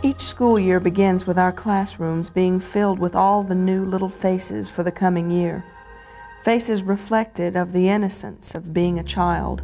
Each school year begins with our classrooms being filled with all the new little faces for the coming year. Faces reflected of the innocence of being a child.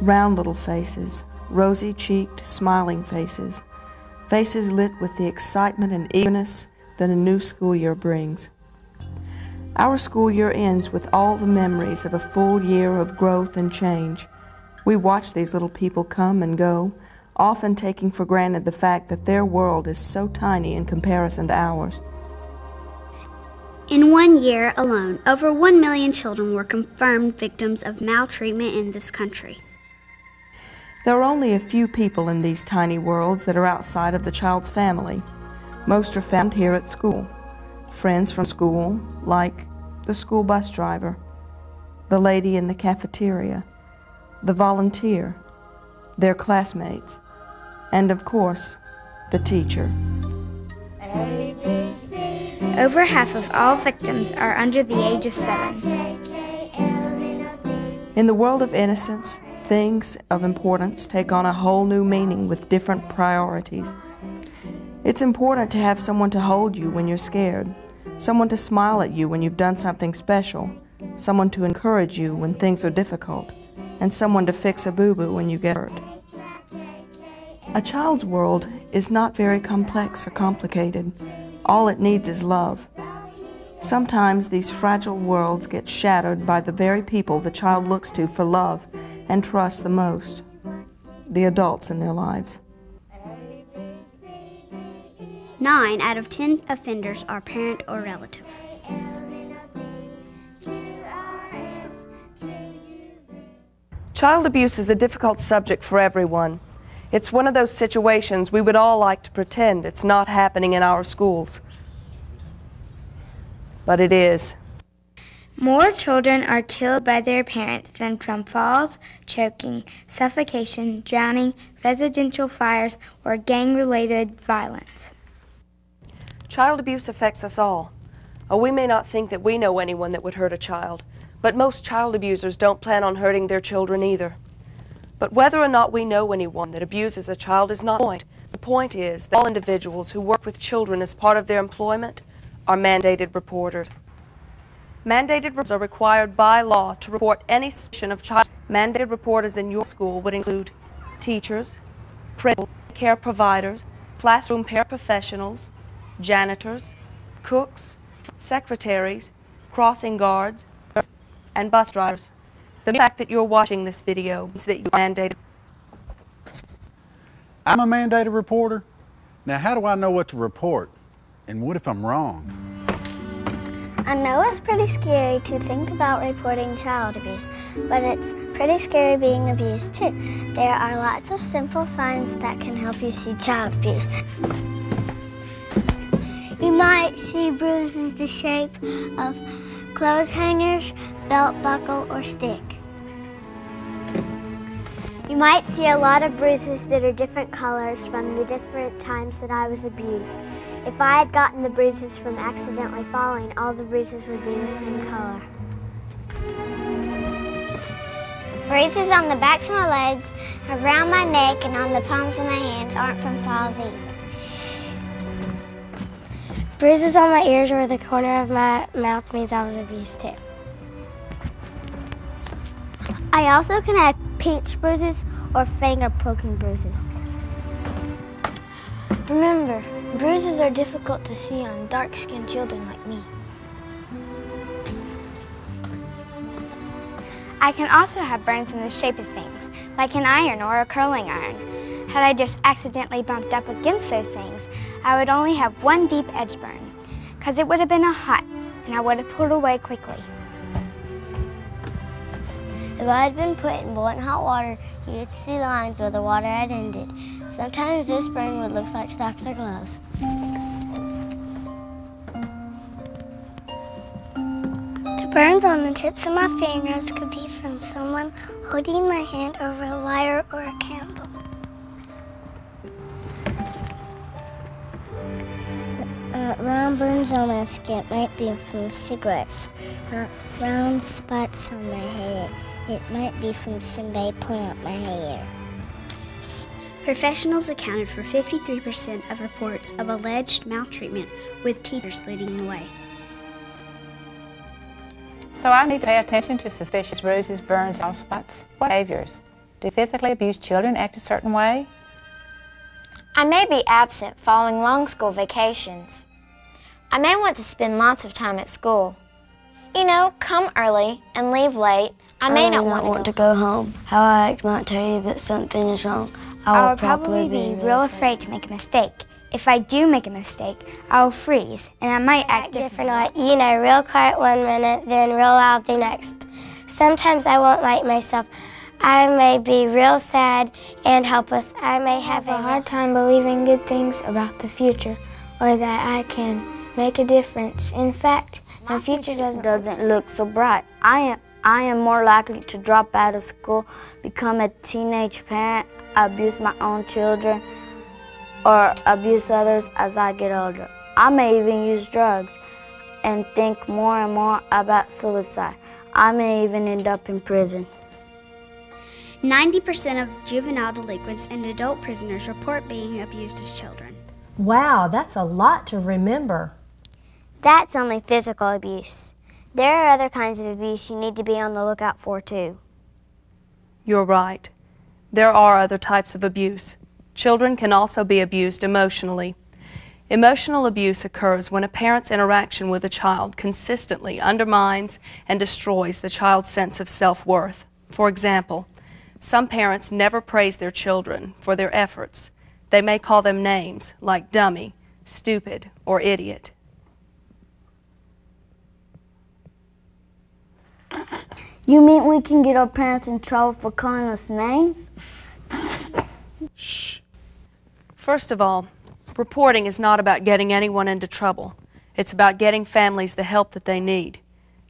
Round little faces, rosy-cheeked, smiling faces. Faces lit with the excitement and eagerness that a new school year brings. Our school year ends with all the memories of a full year of growth and change. We watch these little people come and go, often taking for granted the fact that their world is so tiny in comparison to ours. In 1 year alone, over 1 million children were confirmed victims of maltreatment in this country. There are only a few people in these tiny worlds that are outside of the child's family. Most are found here at school. Friends from school, like the school bus driver, the lady in the cafeteria, the volunteer, their classmates, and of course, the teacher. Over half of all victims are under the age of 7. In the world of innocence, things of importance take on a whole new meaning with different priorities. It's important to have someone to hold you when you're scared, someone to smile at you when you've done something special, someone to encourage you when things are difficult, and someone to fix a boo-boo when you get hurt. A child's world is not very complex or complicated. All it needs is love. Sometimes these fragile worlds get shattered by the very people the child looks to for love and trust the most, the adults in their lives. 9 out of 10 offenders are parent or relative. Child abuse is a difficult subject for everyone. It's one of those situations we would all like to pretend it's not happening in our schools. But it is. More children are killed by their parents than from falls, choking, suffocation, drowning, residential fires, or gang-related violence. Child abuse affects us all. We may not think that we know anyone that would hurt a child, but most child abusers don't plan on hurting their children either. But whether or not we know anyone that abuses a child is not the point. The point is that all individuals who work with children as part of their employment are mandated reporters. Mandated reporters are required by law to report any suspicion of child. Mandated reporters in your school would include teachers, principals, care providers, classroom paraprofessionals, janitors, cooks, secretaries, crossing guards, and bus drivers. The fact that you're watching this video means that you're mandated. I'm a mandated reporter. Now, how do I know what to report? And what if I'm wrong? I know it's pretty scary to think about reporting child abuse, but it's pretty scary being abused too. There are lots of simple signs that can help you see child abuse. You might see bruises the shape of clothes hangers, belt buckle, or stick. You might see a lot of bruises that are different colors from the different times that I was abused. If I had gotten the bruises from accidentally falling, all the bruises would be the same color. Bruises on the backs of my legs, around my neck, and on the palms of my hands aren't from falls either. Bruises on my ears or the corner of my mouth means I was abused too. I also can have pinch bruises or finger poking bruises. Remember, bruises are difficult to see on dark-skinned children like me. I can also have burns in the shape of things, like an iron or a curling iron. Had I just accidentally bumped up against those things, I would only have one deep edge burn, because it would have been a hot, and I would have pulled away quickly. If I had been put in boiling hot water, you would see lines where the water had ended. Sometimes this burn would look like socks or gloves. The burns on the tips of my fingers could be from someone holding my hand over a lighter or a candle. Round burns on my skin might be from cigarettes. Round spots on my head. It might be from somebody pulling out my hair. Professionals accounted for 53% of reports of alleged maltreatment, with teachers leading the way. So I need to pay attention to suspicious bruises, burns, soft spots. What behaviors? Do physically abused children act a certain way? I may be absent following long school vacations. I may want to spend lots of time at school. You know, come early and leave late. I may not want to go home. How I act might tell you that something is wrong. I will probably be real afraid to make a mistake. If I do make a mistake, I will freeze and I might act differently. You know, real quiet one minute, then real loud the next. Sometimes I won't like myself. I may be real sad and helpless. I may have a hard time believing good things about the future or that I can make a difference. In fact, my future doesn't look so bright. I am more likely to drop out of school, become a teenage parent, abuse my own children, or abuse others as I get older. I may even use drugs and think more and more about suicide. I may even end up in prison. 90% of juvenile delinquents and adult prisoners report being abused as children. Wow, that's a lot to remember. That's only physical abuse. There are other kinds of abuse you need to be on the lookout for too. You're right. There are other types of abuse. Children can also be abused emotionally. Emotional abuse occurs when a parent's interaction with a child consistently undermines and destroys the child's sense of self-worth. For example, some parents never praise their children for their efforts. They may call them names like dummy, stupid, or idiot. You mean we can get our parents in trouble for calling us names? Shh. First of all, reporting is not about getting anyone into trouble. It's about getting families the help that they need.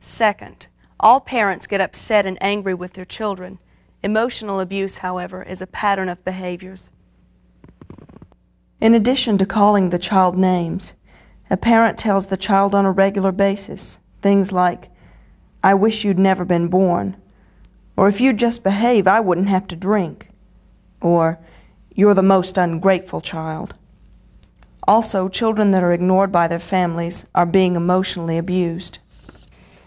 Second, all parents get upset and angry with their children. Emotional abuse, however, is a pattern of behaviors. In addition to calling the child names, a parent tells the child on a regular basis things like, "I wish you'd never been born," or "If you'd just behave, I wouldn't have to drink," or "You're the most ungrateful child." Also, children that are ignored by their families are being emotionally abused.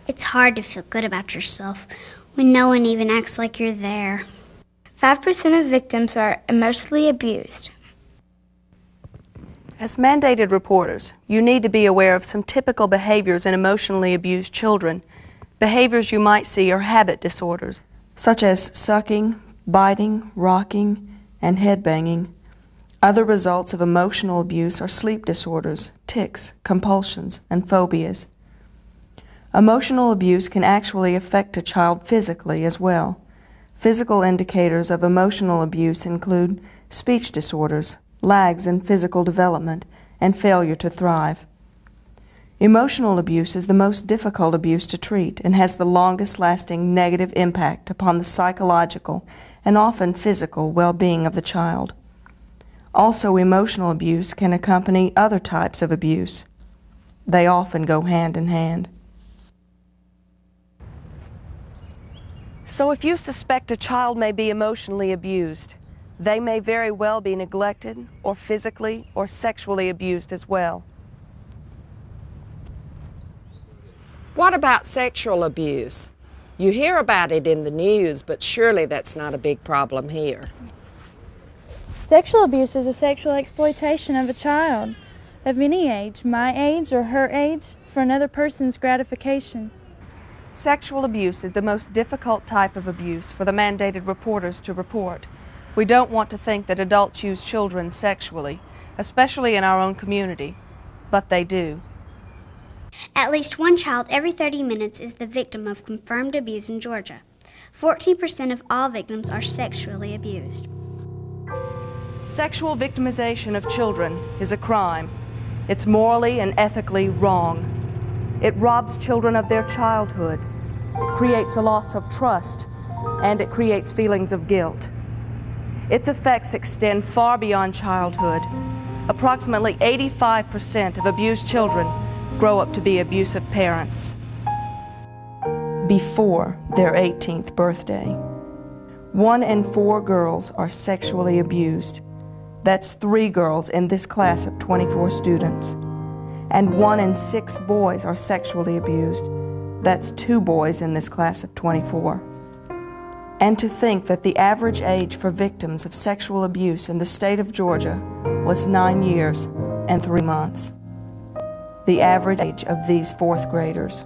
It's hard to feel good about yourself when no one even acts like you're there. 5% of victims are emotionally abused. As mandated reporters, you need to be aware of some typical behaviors in emotionally abused children. Behaviors you might see are habit disorders, such as sucking, biting, rocking, and headbanging. Other results of emotional abuse are sleep disorders, tics, compulsions, and phobias. Emotional abuse can actually affect a child physically as well. Physical indicators of emotional abuse include speech disorders, lags in physical development, and failure to thrive. Emotional abuse is the most difficult abuse to treat and has the longest-lasting negative impact upon the psychological and often physical well-being of the child. Also, emotional abuse can accompany other types of abuse. They often go hand in hand. So if you suspect a child may be emotionally abused, they may very well be neglected or physically or sexually abused as well. What about sexual abuse? You hear about it in the news, but surely that's not a big problem here. Sexual abuse is a sexual exploitation of a child of any age, my age or her age, for another person's gratification. Sexual abuse is the most difficult type of abuse for the mandated reporters to report. We don't want to think that adults use children sexually, especially in our own community, but they do. At least one child every 30 minutes is the victim of confirmed abuse in Georgia. 14% of all victims are sexually abused. Sexual victimization of children is a crime. It's morally and ethically wrong. It robs children of their childhood, creates a loss of trust, and it creates feelings of guilt. Its effects extend far beyond childhood. Approximately 85% of abused children grow up to be abusive parents before their 18th birthday. 1 in 4 girls are sexually abused. That's 3 girls in this class of 24 students. And 1 in 6 boys are sexually abused. That's 2 boys in this class of 24. And to think that the average age for victims of sexual abuse in the state of Georgia was 9 years and 3 months. The average age of these 4th graders.